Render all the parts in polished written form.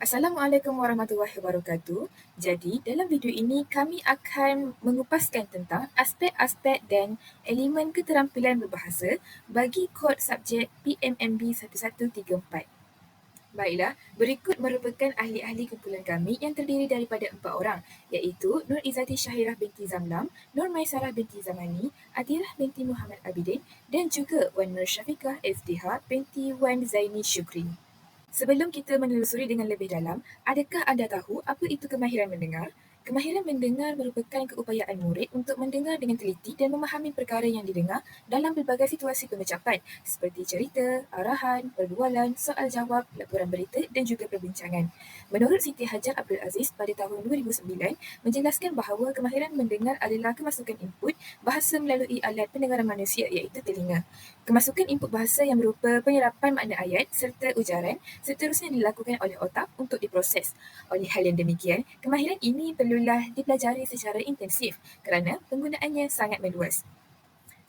Assalamualaikum warahmatullahi wabarakatuh. Jadi, dalam video ini kami akan mengupaskan tentang aspek-aspek dan elemen keterampilan berbahasa bagi kod subjek PMMB 1134. Baiklah, berikut merupakan ahli-ahli kumpulan kami yang terdiri daripada 4 orang, iaitu Nur Izzati Syahirah binti Zamlam, Nur Maisarah binti Zamani, Adillah binti Muhammad Abidin dan juga Wan Nur Syafiqah Izdiha binti Wan Zaini Syukri. Sebelum kita menelusuri dengan lebih dalam, adakah anda tahu apa itu kemahiran mendengar? Kemahiran mendengar merupakan keupayaan murid untuk mendengar dengan teliti dan memahami perkara yang didengar dalam pelbagai situasi pengucapan seperti cerita, arahan, perbualan, soal jawab, laporan berita dan juga perbincangan. Menurut Siti Hajar Abdul Aziz pada tahun 2009, menjelaskan bahawa kemahiran mendengar adalah kemasukan input bahasa melalui alat pendengaran manusia iaitu telinga. Kemasukan input bahasa yang berupa penyerapan makna ayat serta ujaran seterusnya dilakukan oleh otak untuk diproses. Oleh hal yang demikian, kemahiran ini perlulah dipelajari secara intensif kerana penggunaannya sangat meluas.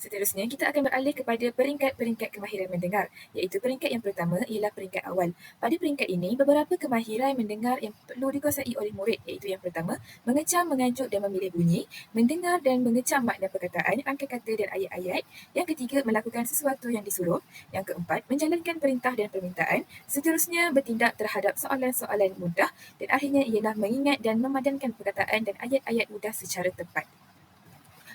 Seterusnya, kita akan beralih kepada peringkat-peringkat kemahiran mendengar, iaitu peringkat yang pertama ialah peringkat awal. Pada peringkat ini, beberapa kemahiran mendengar yang perlu dikuasai oleh murid, iaitu yang pertama, mengecam, mengajuk dan memilih bunyi, mendengar dan mengecam makna perkataan, rangka kata dan ayat-ayat. Yang ketiga, melakukan sesuatu yang disuruh. Yang keempat, menjalankan perintah dan permintaan. Seterusnya, bertindak terhadap soalan-soalan mudah dan akhirnya ialah mengingat dan memadankan perkataan dan ayat-ayat mudah secara tepat.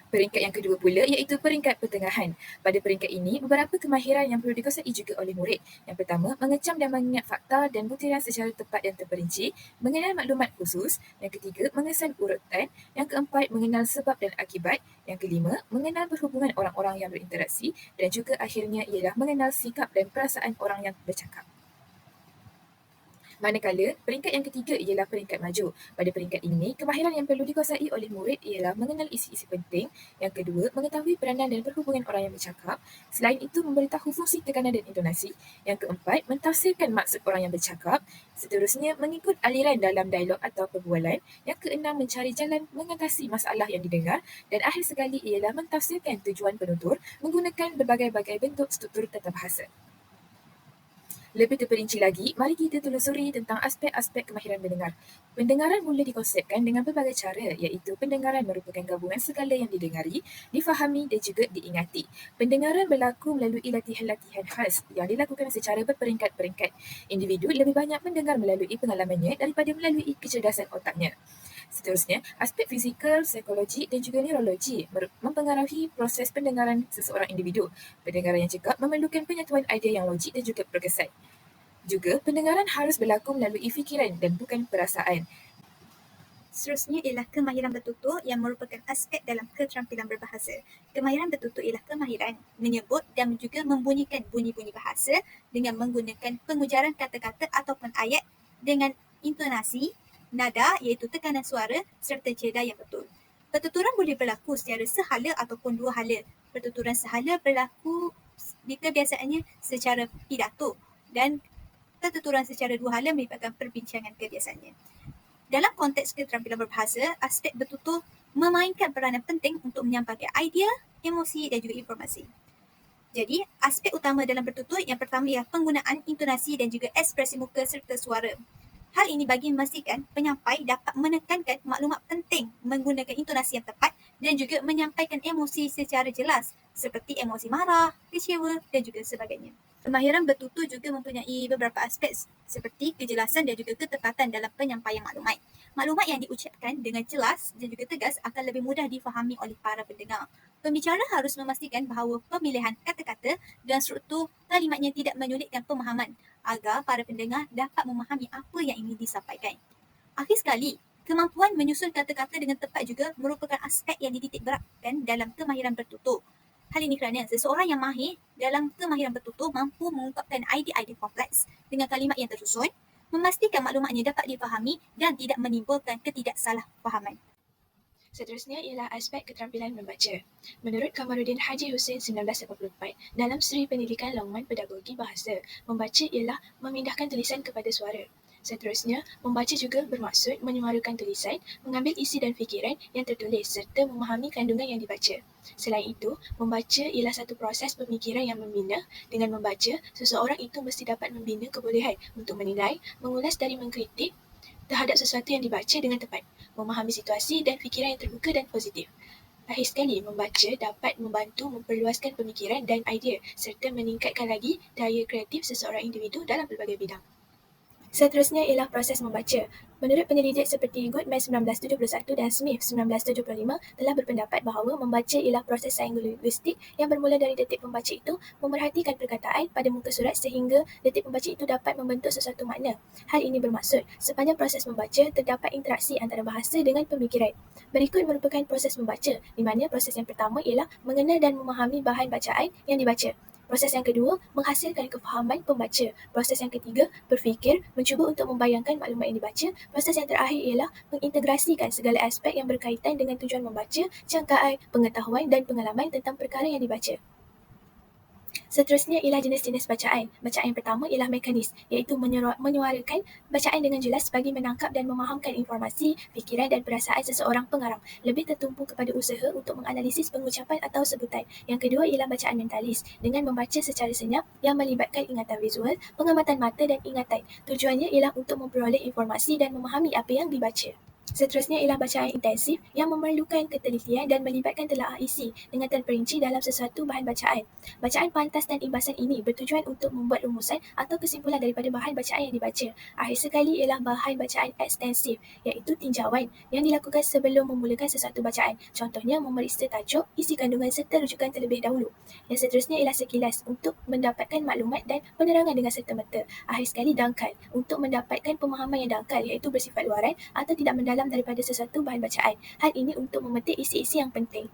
Peringkat yang kedua pula iaitu peringkat pertengahan. Pada peringkat ini, beberapa kemahiran yang perlu dikuasai juga oleh murid. Yang pertama, mengecam dan mengingat fakta dan butiran secara tepat dan terperinci, mengenal maklumat khusus. Yang ketiga, mengesan urutan. Yang keempat, mengenal sebab dan akibat. Yang kelima, mengenal perhubungan orang-orang yang berinteraksi. Dan juga akhirnya ialah mengenal sikap dan perasaan orang yang bercakap. Manakala, peringkat yang ketiga ialah peringkat maju. Pada peringkat ini, kemahiran yang perlu dikuasai oleh murid ialah mengenal isi-isi penting. Yang kedua, mengetahui peranan dan perhubungan orang yang bercakap. Selain itu, memberitahu fungsi tekanan dan intonasi. Yang keempat, mentafsirkan maksud orang yang bercakap. Seterusnya, mengikut aliran dalam dialog atau perbualan. Yang keenam, mencari jalan mengatasi masalah yang didengar. Dan akhir sekali ialah mentafsirkan tujuan penutur menggunakan berbagai-bagai bentuk struktur tata bahasa. Lebih terperinci lagi, mari kita telusuri tentang aspek-aspek kemahiran mendengar. Pendengaran boleh dikonsepkan dengan pelbagai cara, iaitu pendengaran merupakan gabungan segala yang didengari, difahami dan juga diingati. Pendengaran berlaku melalui latihan-latihan khas yang dilakukan secara berperingkat-peringkat. Individu lebih banyak mendengar melalui pengalamannya daripada melalui kecerdasan otaknya. Seterusnya, aspek fizikal, psikologi dan juga neurologi mempengaruhi proses pendengaran seseorang individu. Pendengaran yang cekap memerlukan penyatuan idea yang logik dan juga berkesan. Juga, pendengaran harus berlaku melalui fikiran dan bukan perasaan. Seterusnya ialah kemahiran bertutur yang merupakan aspek dalam keterampilan berbahasa. Kemahiran bertutur ialah kemahiran menyebut dan juga membunyikan bunyi-bunyi bahasa dengan menggunakan pengujaran kata-kata ataupun ayat dengan intonasi, nada iaitu tekanan suara serta ceda yang betul. Pertuturan boleh berlaku secara sehala ataupun dua hala. Pertuturan sehala berlaku kebiasaannya secara pidato dan pertuturan secara dua hala melibatkan perbincangan kebiasaannya. Dalam konteks keterampilan berbahasa, aspek bertutur memainkan peranan penting untuk menyampaikan idea, emosi dan juga informasi. Jadi, aspek utama dalam bertutur yang pertama ialah penggunaan intonasi dan juga ekspresi muka serta suara. Hal ini bagi memastikan penyampai dapat menekankan maklumat penting menggunakan intonasi yang tepat dan juga menyampaikan emosi secara jelas seperti emosi marah, kecewa dan juga sebagainya. Kemahiran bertutur juga mempunyai beberapa aspek seperti kejelasan dan juga ketepatan dalam penyampaian maklumat. Maklumat yang diucapkan dengan jelas dan juga tegas akan lebih mudah difahami oleh para pendengar. Pembicara harus memastikan bahawa pemilihan kata-kata dan struktur kalimatnya tidak menyulitkan pemahaman agar para pendengar dapat memahami apa yang ingin disampaikan. Akhir sekali, kemampuan menyusun kata-kata dengan tepat juga merupakan aspek yang dititik beratkan dalam kemahiran bertutur. Hal ini kerana seseorang yang mahir dalam kemahiran bertutur mampu mengungkapkan idea-idea kompleks dengan kalimat yang tersusun, memastikan maklumatnya dapat difahami dan tidak menimbulkan ketidaksalahfahaman. Seterusnya ialah aspek keterampilan membaca. Menurut Kamaruddin Haji Hussein 1984, dalam Seri Pendidikan Laungan Pedagogi Bahasa, membaca ialah memindahkan tulisan kepada suara. Seterusnya, membaca juga bermaksud menyuarakan tulisan, mengambil isi dan fikiran yang tertulis serta memahami kandungan yang dibaca. Selain itu, membaca ialah satu proses pemikiran yang membina. Dengan membaca, seseorang itu mesti dapat membina kebolehan untuk menilai, mengulas dan mengkritik terhadap sesuatu yang dibaca dengan tepat, memahami situasi dan fikiran yang terbuka dan positif. Akhir sekali, membaca dapat membantu memperluaskan pemikiran dan idea serta meningkatkan lagi daya kreatif seseorang individu dalam pelbagai bidang. Seterusnya ialah proses membaca. Menurut penyelidik seperti Goodman 1971 dan Smith 1975 telah berpendapat bahawa membaca ialah proses sains linguistik yang bermula dari detik pembaca itu memerhatikan perkataan pada muka surat sehingga detik pembaca itu dapat membentuk sesuatu makna. Hal ini bermaksud sepanjang proses membaca terdapat interaksi antara bahasa dengan pemikiran. Berikut merupakan proses membaca, di mana proses yang pertama ialah mengenal dan memahami bahan bacaan yang dibaca. Proses yang kedua, menghasilkan kefahaman pembaca. Proses yang ketiga, berfikir, mencuba untuk membayangkan maklumat yang dibaca. Proses yang terakhir ialah mengintegrasikan segala aspek yang berkaitan dengan tujuan membaca, cangkaan, pengetahuan dan pengalaman tentang perkara yang dibaca. Seterusnya ialah jenis-jenis bacaan. Bacaan yang pertama ialah mekanis, iaitu menyuarakan bacaan dengan jelas bagi menangkap dan memahamkan informasi, fikiran dan perasaan seseorang pengarang. Lebih tertumpu kepada usaha untuk menganalisis pengucapan atau sebutan. Yang kedua ialah bacaan mentalis, dengan membaca secara senyap yang melibatkan ingatan visual, pengamatan mata dan ingatan. Tujuannya ialah untuk memperoleh informasi dan memahami apa yang dibaca. Seterusnya ialah bacaan intensif yang memerlukan ketelitian dan melibatkan telaah isi dengan terperinci dalam sesuatu bahan bacaan. Bacaan pantas dan imbasan ini bertujuan untuk membuat rumusan atau kesimpulan daripada bahan bacaan yang dibaca. Akhir sekali ialah bahan bacaan ekstensif, iaitu tinjauan yang dilakukan sebelum memulakan sesuatu bacaan. Contohnya memeriksa tajuk, isi kandungan serta rujukan terlebih dahulu. Yang seterusnya ialah sekilas untuk mendapatkan maklumat dan penerangan dengan serta-merta. Akhir sekali dangkal untuk mendapatkan pemahaman yang dangkal, iaitu bersifat luaran atau tidak mendalam daripada sesuatu bahan bacaan. Hal ini untuk memetik isi-isi yang penting.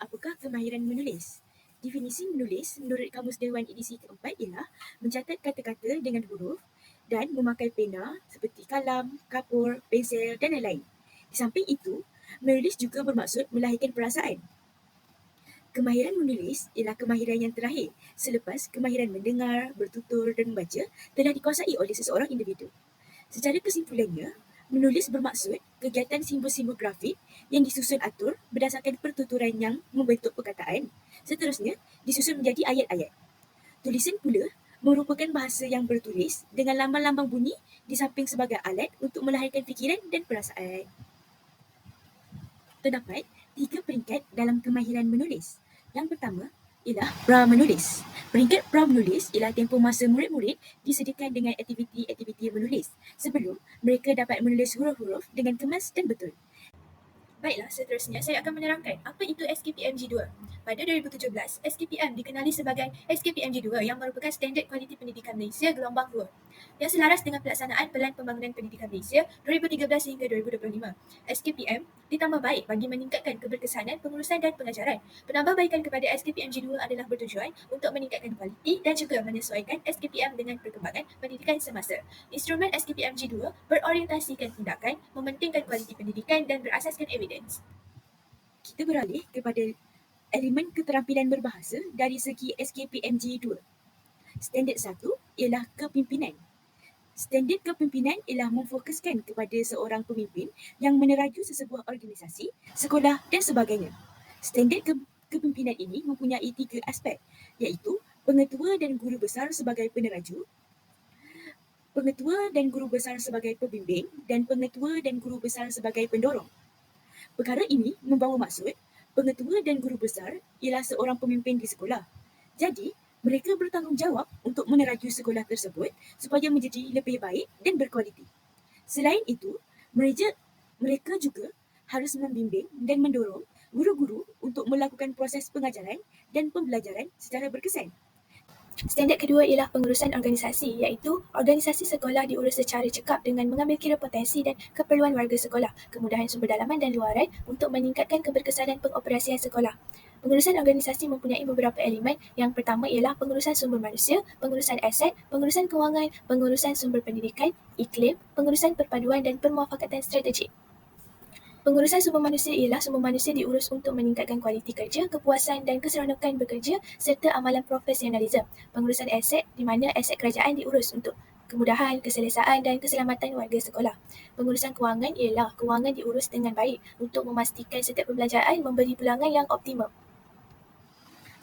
Apakah kemahiran menulis? Definisi menulis menurut Kamus Dewan edisi keempat ialah mencatat kata-kata dengan huruf dan memakai pena seperti kalam, kapur, pensel dan lain-lain. Di samping itu, menulis juga bermaksud melahirkan perasaan. Kemahiran menulis ialah kemahiran yang terakhir selepas kemahiran mendengar, bertutur dan membaca telah dikuasai oleh seseorang individu. Secara kesimpulannya, menulis bermaksud kegiatan simbol-simbol grafik yang disusun atur berdasarkan pertuturan yang membentuk perkataan. Seterusnya, disusun menjadi ayat-ayat. Tulisan pula merupakan bahasa yang bertulis dengan lambang-lambang bunyi di samping sebagai alat untuk melahirkan fikiran dan perasaan. Terdapat 3 peringkat dalam kemahiran menulis. Yang pertama ialah pra-menulis. Peringkat pra-menulis ialah tempoh masa murid-murid disediakan dengan aktiviti-aktiviti menulis sebelum mereka dapat menulis huruf-huruf dengan kemas dan betul. Baiklah, seterusnya saya akan menerangkan apa itu SKPMG2. Pada 2017, SKPM dikenali sebagai SKPMG2 yang merupakan Standard Kualiti Pendidikan Malaysia Gelombang 2 yang selaras dengan pelaksanaan Pelan Pembangunan Pendidikan Malaysia 2013 hingga 2025. SKPM ditambah baik bagi meningkatkan keberkesanan pengurusan dan pengajaran. Penambahbaikan kepada SKPMG2 adalah bertujuan untuk meningkatkan kualiti dan juga menyesuaikan SKPM dengan perkembangan pendidikan semasa. Instrumen SKPMG2 berorientasikan tindakan, mementingkan kualiti pendidikan dan berasaskan evidence. Kita beralih kepada elemen keterampilan berbahasa dari segi SKPMG 2. Standard 1 ialah kepimpinan. Standard kepimpinan ialah memfokuskan kepada seorang pemimpin yang meneraju sesebuah organisasi, sekolah dan sebagainya. Standard kepimpinan ini mempunyai 3 aspek, iaitu pengetua dan guru besar sebagai peneraju, pengetua dan guru besar sebagai pembimbing dan pengetua dan guru besar sebagai pendorong. Perkara ini membawa maksud pengetua dan guru besar ialah seorang pemimpin di sekolah. Jadi, mereka bertanggungjawab untuk meneraju sekolah tersebut supaya menjadi lebih baik dan berkualiti. Selain itu, mereka juga harus membimbing dan mendorong guru-guru untuk melakukan proses pengajaran dan pembelajaran secara berkesan. Standard kedua ialah pengurusan organisasi, iaitu organisasi sekolah diurus secara cekap dengan mengambil kira potensi dan keperluan warga sekolah, kemudahan sumber dalaman dan luaran untuk meningkatkan keberkesanan pengoperasian sekolah. Pengurusan organisasi mempunyai beberapa elemen. Yang pertama ialah pengurusan sumber manusia, pengurusan aset, pengurusan kewangan, pengurusan sumber pendidikan, iklim, pengurusan perpaduan dan permuafakatan strategik. Pengurusan sumber manusia ialah sumber manusia diurus untuk meningkatkan kualiti kerja, kepuasan dan keseronokan bekerja serta amalan profesionalisme. Pengurusan aset di mana aset kerajaan diurus untuk kemudahan, keselesaan dan keselamatan warga sekolah. Pengurusan kewangan ialah kewangan diurus dengan baik untuk memastikan setiap pembelajaran memberi pulangan yang optimum.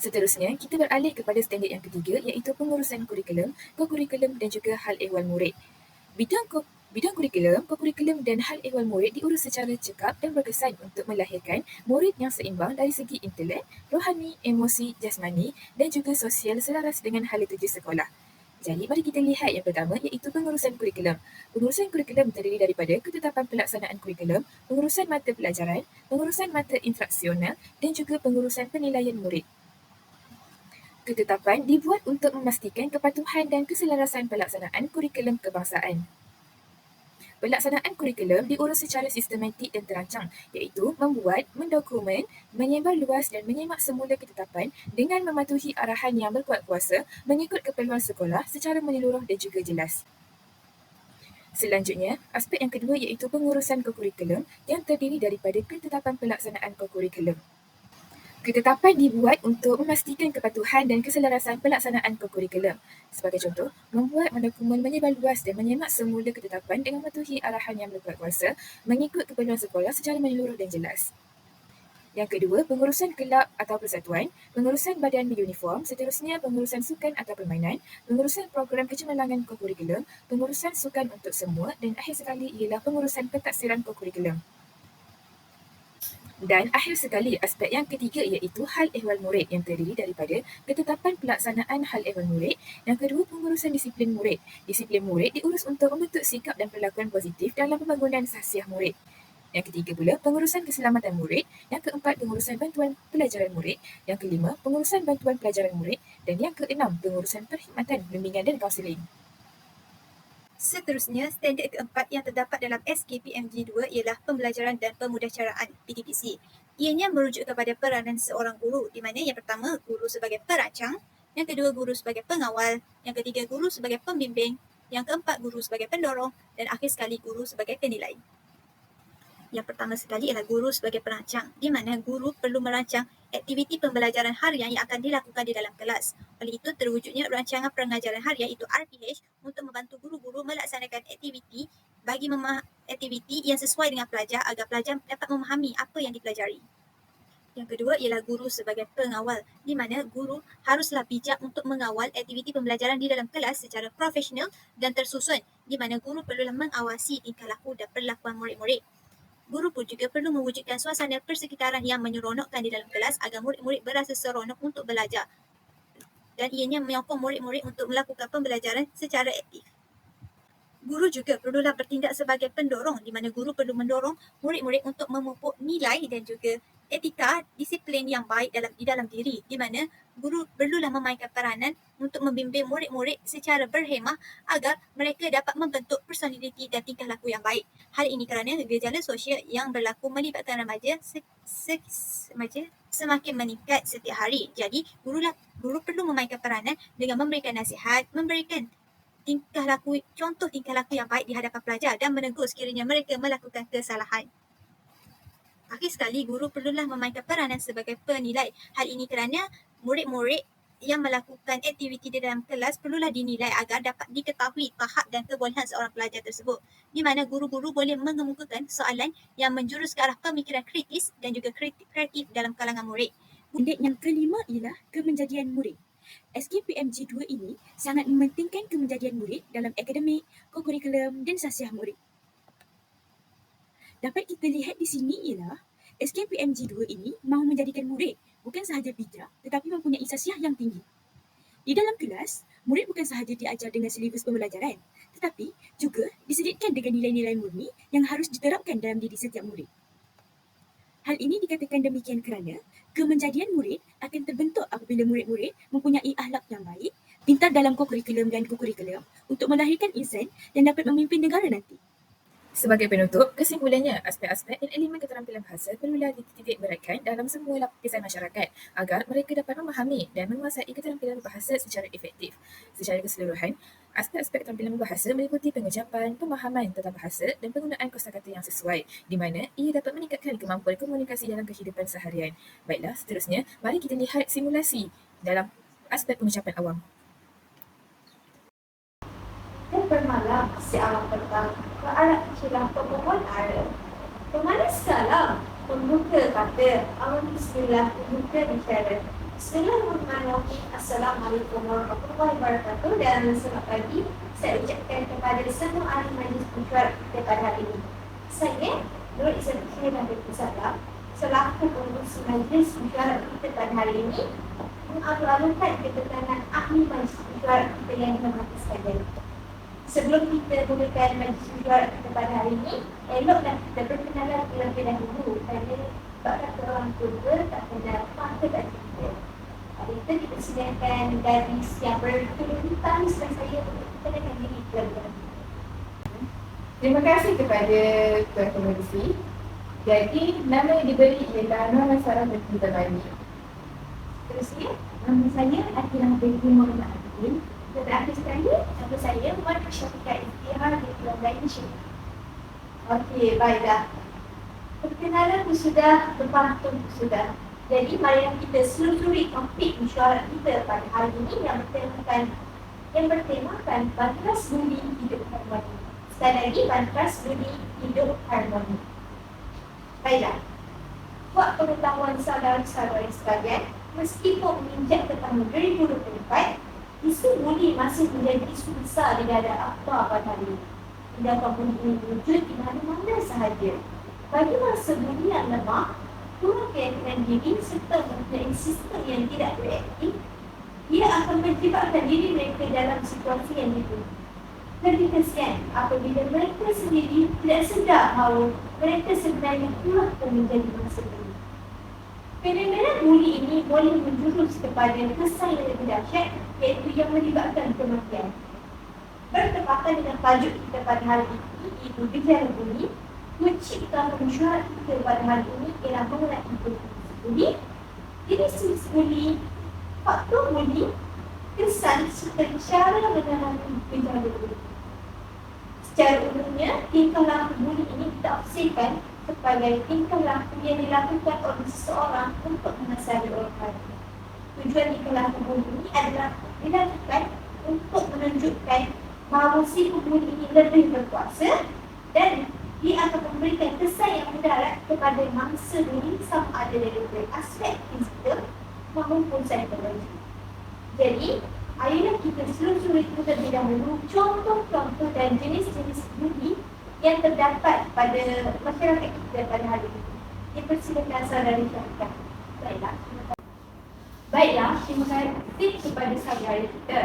Seterusnya, kita beralih kepada standard yang ketiga iaitu pengurusan kurikulum, kokurikulum dan juga hal ehwal murid. Bidang kurikulum, kokurikulum dan hal ehwal murid diurus secara cekap dan berkesan untuk melahirkan murid yang seimbang dari segi intelek, rohani, emosi, jasmani dan juga sosial selaras dengan hala tuju sekolah. Jadi, mari kita lihat yang pertama iaitu pengurusan kurikulum. Pengurusan kurikulum terdiri daripada ketetapan pelaksanaan kurikulum, pengurusan mata pelajaran, pengurusan mata interaksional dan juga pengurusan penilaian murid. Ketetapan dibuat untuk memastikan kepatuhan dan keselarasan pelaksanaan kurikulum kebangsaan. Pelaksanaan kurikulum diurus secara sistematik dan terancang iaitu membuat, mendokumen, menyebar luas dan menyemak semula ketetapan dengan mematuhi arahan yang berkuat kuasa mengikut keperluan sekolah secara menyeluruh dan juga jelas. Selanjutnya, aspek yang kedua iaitu pengurusan kokurikulum yang terdiri daripada ketetapan pelaksanaan kokurikulum. Ketetapan dibuat untuk memastikan kepatuhan dan keselarasan pelaksanaan kokurikulum. Sebagai contoh, membuat, mendokumen, menyebar luas dan menyemak semula ketetapan dengan mematuhi arahan yang berkuat kuasa mengikut keperluan sekolah secara menyeluruh dan jelas. Yang kedua, pengurusan kelab atau persatuan, pengurusan badan beruniform, seterusnya pengurusan sukan atau permainan, pengurusan program kecemerlangan kokurikulum, pengurusan sukan untuk semua dan akhir sekali ialah pengurusan pentaksiran kokurikulum. Dan akhir sekali, aspek yang ketiga iaitu hal ehwal murid yang terdiri daripada ketetapan pelaksanaan hal ehwal murid. Yang kedua, pengurusan disiplin murid. Disiplin murid diurus untuk membentuk sikap dan perlakuan positif dalam pembangunan sahsiah murid. Yang ketiga pula, pengurusan keselamatan murid. Yang keempat, pengurusan bantuan pelajaran murid. Yang kelima, pengurusan bantuan pelajaran murid. Dan yang keenam, pengurusan perkhidmatan, bimbingan dan kaunseling. Seterusnya, standard keempat yang terdapat dalam SKPMG 2 ialah pembelajaran dan pemudahcaraan (PTPC). Ianya merujuk kepada peranan seorang guru di mana yang pertama, guru sebagai perancang, yang kedua, guru sebagai pengawal, yang ketiga, guru sebagai pembimbing, yang keempat, guru sebagai pendorong dan akhir sekali, guru sebagai penilai. Yang pertama sekali ialah guru sebagai perancang, di mana guru perlu merancang aktiviti pembelajaran harian yang akan dilakukan di dalam kelas. Oleh itu, terwujudnya rancangan pengajaran harian itu RPH untuk membantu guru-guru melaksanakan aktiviti aktiviti yang sesuai dengan pelajar agar pelajar dapat memahami apa yang dipelajari. Yang kedua ialah guru sebagai pengawal, di mana guru haruslah bijak untuk mengawal aktiviti pembelajaran di dalam kelas secara profesional dan tersusun, di mana guru perlulah mengawasi tingkah laku dan perlakuan murid-murid. Guru pun juga perlu mewujudkan suasana persekitaran yang menyeronokkan di dalam kelas agar murid-murid berasa seronok untuk belajar dan ianya menyokong murid-murid untuk melakukan pembelajaran secara aktif. Guru juga perlulah bertindak sebagai pendorong, di mana guru perlu mendorong murid-murid untuk memupuk nilai dan juga etika disiplin yang baik di dalam diri, di mana guru perlulah memainkan peranan untuk membimbing murid-murid secara berhemah agar mereka dapat membentuk personaliti dan tingkah laku yang baik. Hal ini kerana gejala sosial yang berlaku melibatkan remaja semakin meningkat setiap hari. Jadi, guru perlu memainkan peranan dengan memberikan nasihat, memberikan contoh tingkah laku yang baik di hadapan pelajar dan menegur sekiranya mereka melakukan kesalahan. Akhir sekali, guru perlulah memainkan peranan sebagai penilai. Hal ini kerana murid-murid yang melakukan aktiviti di dalam kelas perlulah dinilai agar dapat diketahui tahap dan kebolehan seorang pelajar tersebut, di mana guru-guru boleh mengemukakan soalan yang menjurus ke arah pemikiran kritis dan juga kreatif dalam kalangan murid. Standard yang kelima ialah kemenjadian murid. SKPMG 2 ini sangat mementingkan kemenjadian murid dalam akademik, kokurikulum dan sahsiah murid. Dapat kita lihat di sini ialah SKPMG 2 ini mahu menjadikan murid bukan sahaja bijak tetapi mempunyai sahsiah yang tinggi. Di dalam kelas, murid bukan sahaja diajar dengan silibus pembelajaran tetapi juga diselitkan dengan nilai-nilai murni yang harus diterapkan dalam diri setiap murid. Hal ini dikatakan demikian kerana kemenjadian murid akan terbentuk apabila murid-murid mempunyai akhlak yang baik, pintar dalam kokurikulum dan kokurikulum untuk melahirkan insan dan dapat memimpin negara nanti. Sebagai penutup, kesimpulannya, aspek-aspek dan elemen keterampilan bahasa perlulah dititik beratkan dalam semua lapisan masyarakat agar mereka dapat memahami dan menguasai keterampilan bahasa secara efektif. Secara keseluruhan, aspek-aspek keterampilan bahasa meliputi pengucapan, pemahaman tentang bahasa dan penggunaan kosakata yang sesuai, di mana ia dapat meningkatkan kemampuan komunikasi dalam kehidupan seharian. Baiklah, seterusnya, mari kita lihat simulasi dalam aspek pengucapan awam. dalam siaran pertama ke arah kecilan permohon arah. Pemanas salam, pembuka kata, amal bismillah, pembuka bicara. Bismillahirrahmanirrahim. Assalamualaikum warahmatullahi wabarakatuh dan selamat pagi. Saya ucapkan kepada semua ahli majlis mesyuarat kita pada hari ini. Saya, Nur Izzati Abdul Salam, selaku pengurusi majlis mesyuarat kita pada hari ini, mengalu-alukan keterangan ahli majlis mesyuarat kita yang dihormati sekalian. Sebelum kita mulakan majlis mesyuarat kita pada hari ini, eloklah kita berkenalan terlebih dahulu kerana bakal orang tua tak kenal maka tak kita. Hari itu kita sediakan garis yang berhitam dan saya untuk kenalkan diri terlebih dahulu. Terima kasih kepada Tuan Pengerusi. Jadi, nama yang diberi ialah Nur Sarah binti Bani. Terusnya, nama saya Akhirah binti Muhammad Abidin. Dan terakhir sekali, nama saya Wan Syafiqah Iftihar di Pulau Malaysia. Okey, baiklah. Perkenalan pun sudah, berpantun pun sudah. Jadi, mari kita selusuri topik mesyuarat kita pada hari ini yang bertemakan Bantras Budi Hidup Harmoni. Sekali lagi, Bantras Budi Hidup Harmoni. Baiklah. Buat pengetahuan saudara-saudara sekalian, meskipun menginjak ke tahun 2024, isu buli masih menjadi isu besar di dada akhbar pada hari ini. Tindakan buli ini wujud di mana-mana sahaja. Bagi masa buli yang lemah, kurang keyakinan diri serta mempunyai sistem yang tidak reaktif, ia akan menjebakkan diri mereka dalam situasi yang dituju. Lebih kesian apabila mereka sendiri tidak sedar bahawa mereka sebenarnya telah pun menjadi masa buli. Fenomena buli ini boleh menjurus kepada kesan yang lebih dahsyat, iaitu yang melibatkan kematian. Bertepatan dengan tajuk kita pada hari ini, iaitu gejala buli, kunci utama mesyuarat kita pada hari ini ialah mengenai buli, jenis buli, faktor buli, kesan serta cara menangani gejala buli. Secara umumnya, tingkah laku buli ini ditafsirkan sebagai tingkah laku yang dilakukan oleh seseorang untuk mengasari orang lain. Tujuan tingkah laku buli ini adalah dilakukan untuk menunjukkan bahawa si pembuli ini lebih berkuasa dan dia akan memberikan kesan yang mendarat kepada mangsa buli sama ada dari aspek fizikal maupun psikologi. Jadi, ayolah kita selusuri terlebih dahulu contoh-contoh dan jenis-jenis buli yang terdapat pada masyarakat kita pada hari ini. Dipersilakan saudara Syafiqah. Baiklah, terima kasih kepada saudara kita.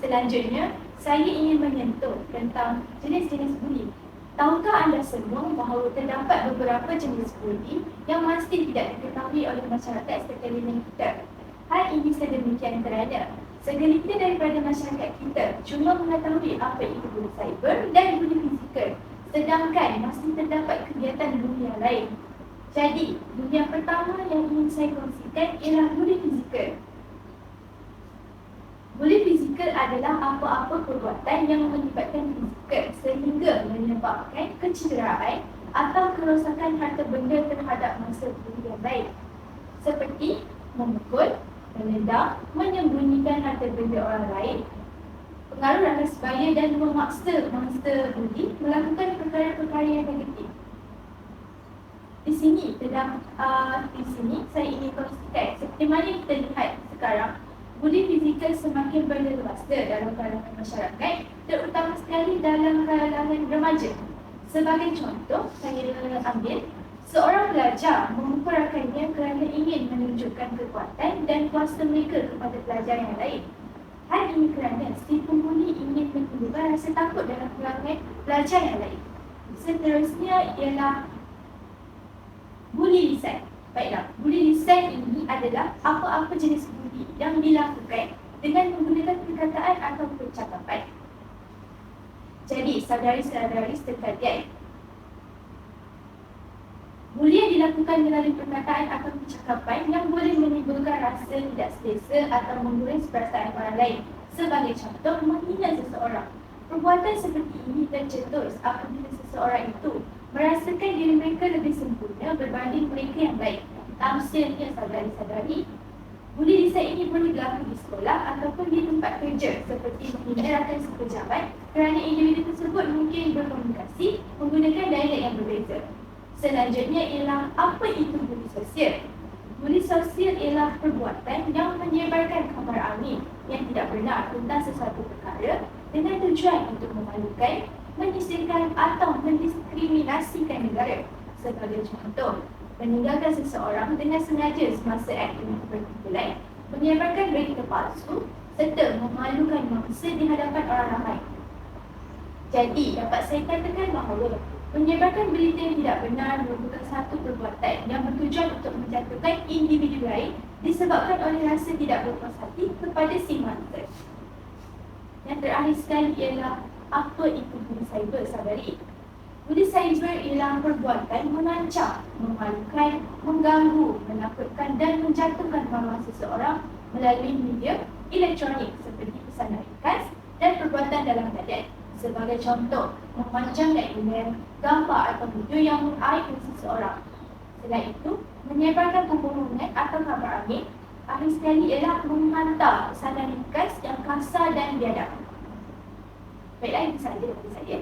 Selanjutnya, saya ingin menyentuh tentang jenis-jenis buli. Tahukah anda semua bahawa terdapat beberapa jenis buli yang masih tidak diketahui oleh masyarakat sekeliling kita? Hal ini sedemikian kerana segelintir daripada masyarakat kita cuma mengetahui apa itu buli cyber dan buli fizikal, sedangkan masih terdapat kegiatan buli yang lain. Jadi, buli yang pertama yang ingin saya kongsikan ialah buli fizikal. Buli fizikal adalah apa-apa perbuatan yang melibatkan fizikal sehingga menyebabkan kecederaan atau kerosakan harta benda terhadap mangsa buli yang lain, seperti memukul, menendang, menyembunyikan harta benda orang lain, pengaruh rakas bahaya dan memaksa mangsa buli melakukan perkara-perkara yang negatif. Di sini saya ingin kongsikan seperti mana kita lihat sekarang, buli fizikal semakin berleluasa dalam kalangan masyarakat, terutama sekali dalam kalangan remaja. Sebagai contoh, saya ambil seorang pelajar memukul rakannya kerana ingin menunjukkan kekuatan dan kuasa mereka kepada pelajar yang lain. Hal ini kerana si pembuli ingin menimbulkan rasa takut dalam kalangan pelajar yang lain. Seterusnya ialah buli lisan. Baiklah, buli lisan ini adalah apa-apa jenis buli yang dilakukan dengan menggunakan perkataan atau percakapan. Jadi, saudari-saudari sekalian, buli yang dilakukan melalui perkataan atau percakapan yang boleh menimbulkan rasa tidak selesa atau mengguris perasaan orang lain. Sebagai contoh, menghina seseorang. Perbuatan seperti ini tercetus apabila seseorang itu merasakan diri mereka lebih sempurna berbanding mereka yang lain. Tamsilnya, saudari-saudari, Buli lisan ini boleh berlaku di sekolah ataupun di tempat kerja seperti menghina rakan sepejabat kerana individu tersebut mungkin berkomunikasi menggunakan dialek yang berbeza. Selanjutnya ialah apa itu buli sosial? Buli sosial ialah perbuatan yang menyebarkan khabar angin yang tidak benar tentang sesuatu perkara dengan tujuan untuk memalukan, menyisihkan atau mendiskriminasikan negara. Sebagai contoh, meninggalkan seseorang dengan sengaja semasa aktiviti perkumpulan, menyebarkan berita palsu serta memalukan mangsa di hadapan orang ramai. Jadi, dapat saya katakan bahawa menyebarkan berita yang tidak benar merupakan satu perbuatan yang bertujuan untuk menjatuhkan individu lain disebabkan oleh rasa tidak berpuas hati kepada si mangsa. Yang terakhir sekali ialah apa itu buli cyber, saudari? Buli cyber ialah perbuatan mengancam, memalukan, mengganggu, menakutkan dan menjatuhkan maruah seseorang melalui media elektronik seperti pesanan ringkas dan perbuatan dalam badan. Sebagai contoh, memanjangkan email, gambar atau video yang mengaibkan seseorang. Selain itu, menyebarkan kebohongan atau khabar angin. Akhir sekali ialah menghantar pesanan ringkas yang kasar dan biadab. Baiklah, itu sahaja dari saya.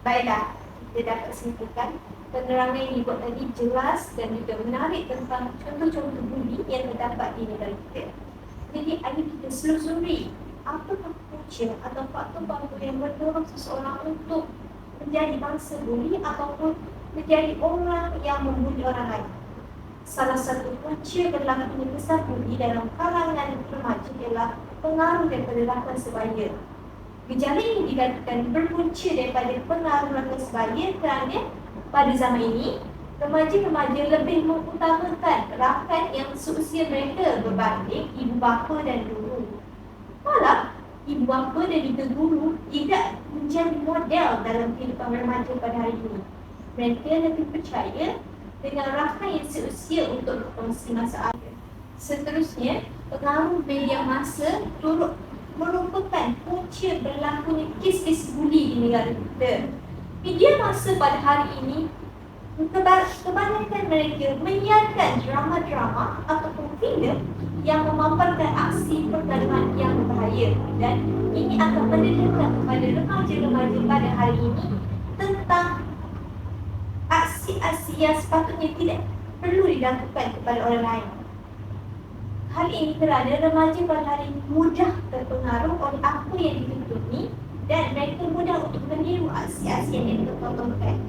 Baiklah, kita dapat simpulkan penerangan yang dibuat tadi jelas dan juga menarik tentang contoh-contoh buli yang terdapat di negara kita. Jadi, ayo kita selusuri apakah punca atau faktor-faktor yang mendorong seseorang untuk menjadi bangsa buli ataupun menjadi orang yang membuli orang lain. Salah satu punca berlakunya besar buli dalam kalangan remaja ialah pengaruh daripada rakan sebaya. Gejala ini dikatakan berpunca daripada pengaruh rakan sebaya kerana pada zaman ini remaja-remaja lebih mengutamakan rakan yang seusia mereka berbanding ibu bapa dan guru. Malah, ibu bapa dan juga guru tidak menjadi model dalam kehidupan remaja pada hari ini. Mereka lebih percaya dengan rakan yang seusia untuk berkongsi masalah. Seterusnya, pengaruh media massa turut merupakan punca berlakunya kes-kes buli di negara kita. Media massa pada hari ini kebanyakan mereka menyiarkan drama-drama ataupun filem yang memaparkan aksi pergaduhan yang berbahaya, dan ini akan mendedakan kepada remaja-remaja pada hari ini tentang aksi-aksi yang sepatutnya tidak perlu dilakukan kepada orang lain. Hal ini kerana remaja pada hari ini mudah terpengaruh oleh apa yang ditutuni dan mereka mudah untuk meniru aksi-aksi yang ditontonkan.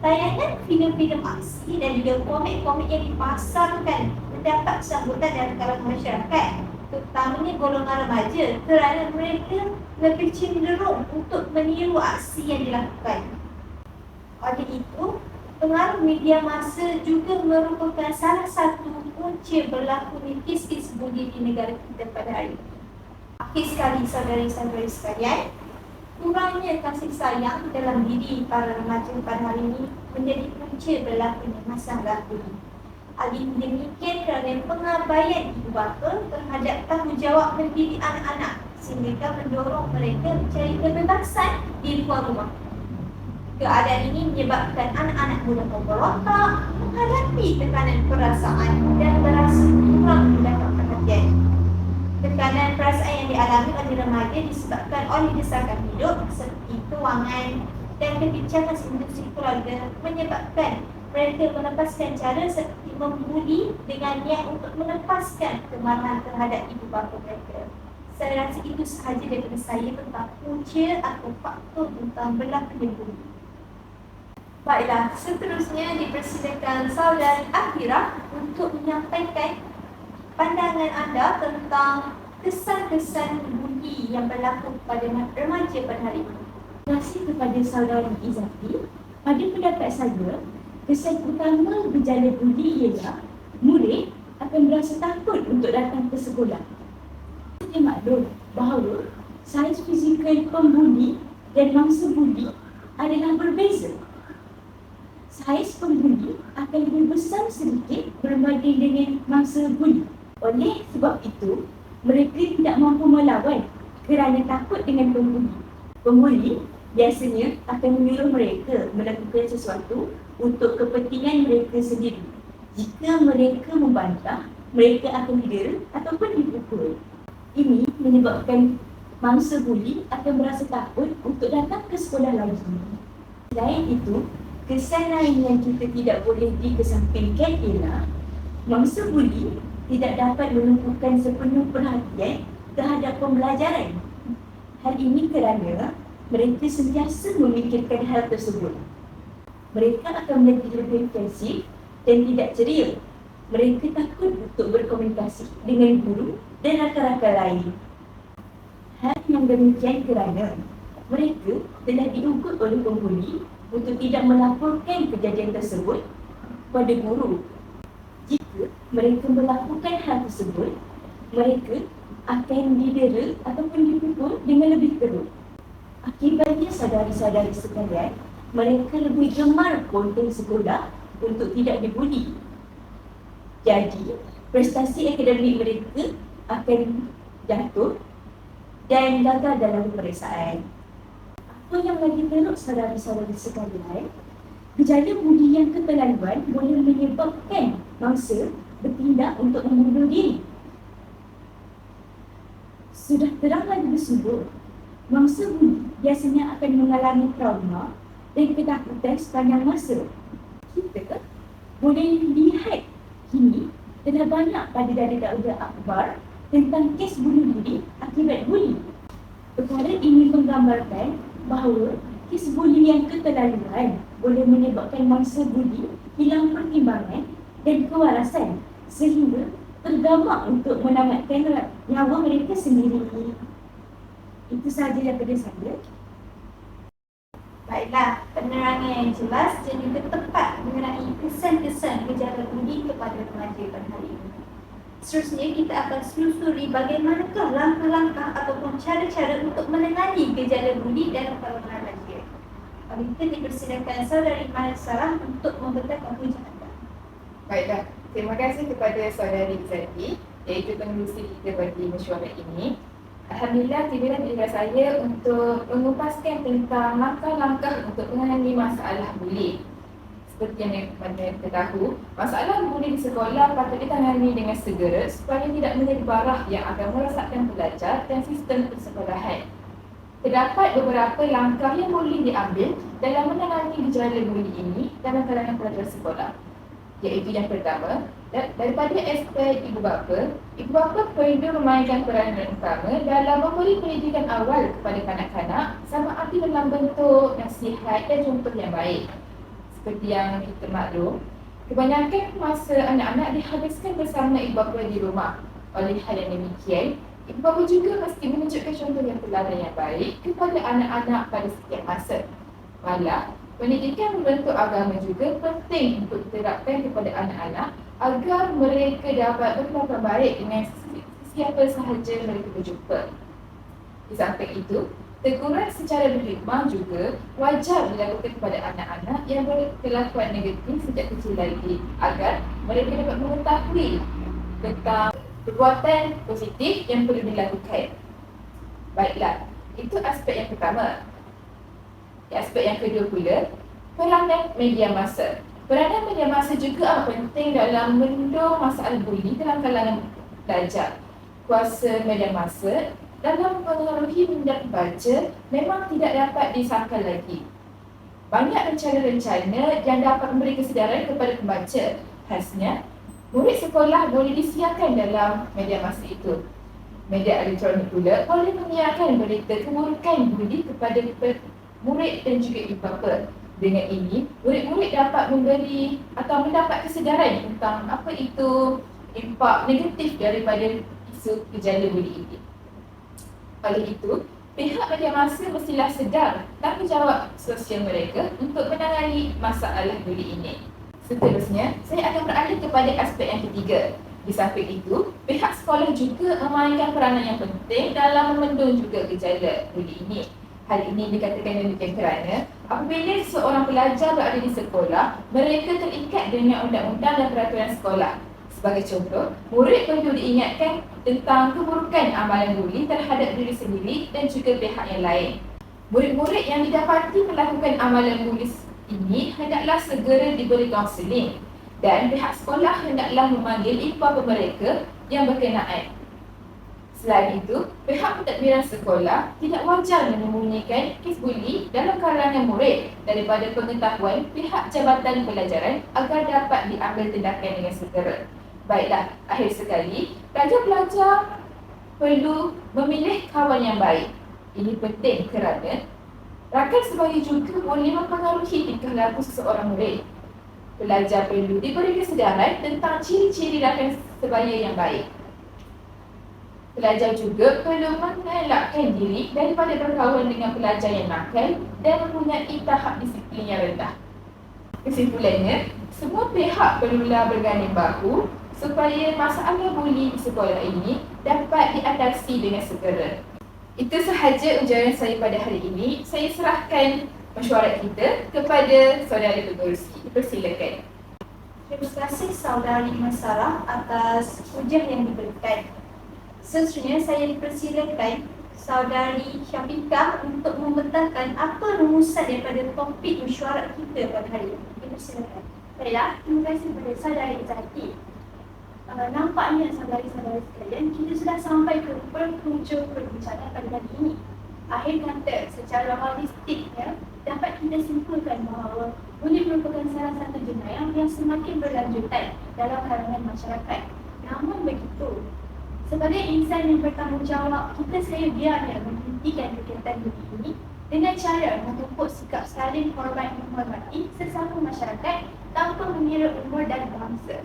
Tayangan filem-filem aksi dan juga komik-komik yang dipasarkan mendapat sambutan dalam kalangan masyarakat, terutamanya golongan remaja, kerana mereka lebih cenderung untuk meniru aksi yang dilakukan. Oleh itu, pengaruh media massa juga merupakan salah satu punca berlakunya kes-kes buli di negara kita pada hari ini. Akhir sekali, saudari-saudari sekalian, kurangnya kasih sayang dalam diri para remaja pada hari ini menjadi punca berlakunya masalah buli. Hal ini demikian kerana pengabaian ibu bapa terhadap tanggungjawab mendidik anak-anak sehingga mendorong mereka mencari kebebasan di luar rumah. Keadaan ini menyebabkan anak-anak mudah memberontak, menghadapi tekanan perasaan dan berasa kurang mendapat perhatian. Tekanan perasaan yang dialami oleh remaja disebabkan oleh desakan hidup seperti kewangan dan kebincangan institusi keluarga, menyebabkan mereka melepaskan cara seperti membuli dengan niat untuk melepaskan kemarahan terhadap ibu bapa mereka. Saya rasa itu sahaja daripada saya tentang punca atau faktor tentang berlakunya buli. Baiklah, seterusnya dipersilakan saudari Akhirah untuk menyampaikan pandangan anda tentang kesan-kesan buli yang berlaku pada remaja pada hari ini. Terima kasih kepada saudari Izzati. Pada pendapat saya, kesan utama gejala buli ialah murid akan berasa takut untuk datang ke sekolah. Kita maklum bahawa saiz fizikal pembuli dan mangsa buli adalah berbeza. Saiz pembuli akan lebih besar sedikit berbanding dengan mangsa buli. Oleh sebab itu, mereka tidak mampu melawan kerana takut dengan pembuli. Pembuli biasanya akan menyuruh mereka melakukan sesuatu untuk kepentingan mereka sendiri. Jika mereka membantah, mereka akan didera ataupun dipukul. Ini menyebabkan mangsa buli akan merasa takut untuk datang ke sekolah lagi. Selain itu, kesan lain yang kita tidak boleh dikesampingkan ialah mangsa buli tidak dapat menumpukan sepenuh perhatian terhadap pembelajaran. Hal ini kerana mereka sentiasa memikirkan hal tersebut. Mereka akan menjadi lebih defensif dan tidak ceria. Mereka takut untuk berkomunikasi dengan guru dan rakan-rakan lain. Hal yang demikian kerana mereka telah diugut oleh pembuli untuk tidak melaporkan kejadian tersebut kepada guru. Jika mereka melakukan hal tersebut, mereka akan didera ataupun dipukul dengan lebih teruk. Akibatnya, saudari-saudari sekalian, mereka lebih gemar konten sekolah untuk tidak dibuli. Jadi, prestasi akademik mereka akan jatuh dan gagal dalam peperiksaan. Apa yang lagi teruk, saudari-saudari sekalian, gejala buli yang keterlaluan boleh menyebabkan mangsa bertindak untuk membunuh diri. Sudah terang lagi bersungguh, mangsa buli biasanya akan mengalami trauma dan ketakutan sepanjang masa. Kita boleh lihat kini telah banyak pada dalil-dalil akhbar tentang kes bunuh diri akibat buli. Perkara ini menggambarkan bahawa kes buli yang keterlaluan boleh menyebabkan mangsa buli hilang pertimbangan dan kewarasan sehingga tergamak untuk menamatkan nyawa mereka sendiri. Itu sahaja daripada saya. Baiklah, penerangan yang jelas dan juga tepat mengenai kesan-kesan gejala buli kepada remaja pada hari ini. Seterusnya, kita akan selusuri bagaimanakah langkah-langkah ataupun cara-cara untuk menangani gejala buli dalam kalangan remaja. Kita dipersilakan Saudari Marsarah untuk membentangkan hujah anda. Baiklah, terima kasih kepada saudari Izzati iaitu pengerusi kita bagi mesyuarat ini. Alhamdulillah, tibalah giliran saya untuk mengupaskan tentang langkah-langkah untuk menangani masalah buli. Seperti yang kita tahu, masalah buli di sekolah patut ditangani dengan segera supaya tidak menjadi barah yang akan merosakkan pelajar dan sistem persekolahan. Terdapat beberapa langkah yang boleh diambil dalam menangani gejala buli ini dalam kalangan pelajar sekolah. Iaitu yang pertama, daripada aspek ibu bapa perlu memainkan peranan utama dalam memberi pendidikan awal kepada kanak-kanak sama ada dalam bentuk nasihat dan contoh yang baik. Seperti yang kita maklum, kebanyakan masa anak-anak dihabiskan bersama ibu bapa di rumah. Oleh hal yang demikian, ibu bapa juga mesti menunjukkan contoh yang teladan yang baik kepada anak-anak pada setiap masa. Malah, pendidikan berbentuk agama juga penting untuk diterapkan kepada anak-anak agar mereka dapat berkelakuan baik dengan siapa sahaja mereka berjumpa. Di samping itu, teguran secara berhikmah juga wajar dilakukan kepada anak-anak yang berkelakuan negatif sejak kecil lagi agar mereka dapat mengetahui tentang perbuatan positif yang perlu dilakukan. Baiklah, itu aspek yang pertama. Aspek yang kedua pula, peranan media massa. Peranan media massa juga amat penting dalam mendorong masalah buli dalam kalangan pelajar. Kuasa media massa dalam mengaruhi minat baca memang tidak dapat disangkal lagi. Banyak rencana-rencana yang dapat memberi kesedaran kepada pembaca. Khasnya, murid sekolah boleh disiarkan dalam media massa itu. Media elektronik pula boleh menyiarkan berita keburukan buli kepada murid dan juga ibu bapa. Dengan ini, murid-murid dapat memberi atau mendapat kesedaran tentang apa itu impak negatif daripada isu gejala buli ini. Oleh itu, pihak media massa mestilah sedar tanggungjawab sosial mereka untuk menangani masalah buli ini. Seterusnya, saya akan beralih kepada aspek yang ketiga. Di samping itu, pihak sekolah juga memainkan peranan yang penting dalam membendung juga gejala buli ini. Hal ini dikatakan demikian kerana apabila seorang pelajar berada di sekolah, mereka terikat dengan undang-undang dan peraturan sekolah. Sebagai contoh, murid perlu diingatkan tentang keburukan amalan buli terhadap diri sendiri dan juga pihak yang lain. Murid-murid yang didapati melakukan amalan buli ini hendaklah segera diberi kaunseling dan pihak sekolah hendaklah memanggil ipar mereka yang berkenaan. Selain itu, pihak pentadbiran sekolah tidak wajar menyembunyikan kes buli dalam kalangan murid daripada pengetahuan pihak Jabatan Pelajaran agar dapat diambil tindakan dengan segera. Baiklah, akhir sekali, pelajar-pelajar perlu memilih kawan yang baik. Ini penting kerana rakan sebaya juga boleh mempengaruhi tingkah laku seseorang murid. Pelajar perlu diberi kesedaran tentang ciri-ciri rakan sebaya yang baik. Pelajar juga perlu mengelakkan diri daripada berkawan dengan pelajar yang nakal dan mempunyai tahap disiplin yang rendah. Kesimpulannya, semua pihak perlulah berganding bahu supaya masalah buli di sekolah ini dapat diatasi dengan segera. Itu sahaja ujaran saya pada hari ini. Saya serahkan mesyuarat kita kepada saudara pengerusi. Dipersilakan. Terima kasih saudari Masarah atas hujah yang diberikan. Seterusnya saya dipersilakan saudari Syafiqah untuk membentangkan apa rumusan daripada topik mesyuarat kita pada hari ini. Dipersilakan. Baiklah, terima kasih kepada saudari Izzati. Nampaknya saudari-saudari sekalian, kita sudah sampai ke penghujung perbincangan pada hari ini. Akhir kata, secara holistiknya, dapat kita simpulkan bahawa buli merupakan salah satu jenayah yang semakin berlanjutan dalam kalangan masyarakat. Namun begitu, sebagai insan yang bertanggungjawab, kita seyogianya menghentikan kegiatan buli ini dengan cara memupuk sikap saling hormat menghormati sesama masyarakat tanpa mengira umur dan bangsa.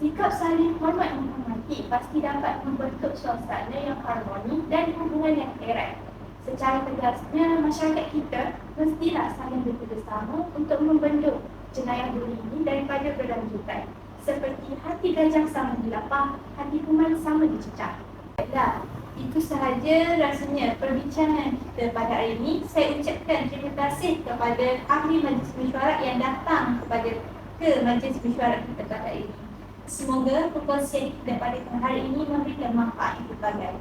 Sikap saling hormat menghormati pasti dapat membentuk suasana yang harmoni dan hubungan yang erat. Secara tegasnya, masyarakat kita mestilah saling bekerjasama untuk membendung jenayah buli ini daripada berlanjutan. Seperti hati gajah sama dilapah, hati kuman sama dicecah. Baiklah, itu sahaja rasanya perbincangan kita pada hari ini. Saya ucapkan terima kasih kepada ahli majlis mesyuarat yang datang ke majlis mesyuarat kita pada hari ini. Semoga perkongsian kita pada hari ini memberikan manfaat yang berbagai.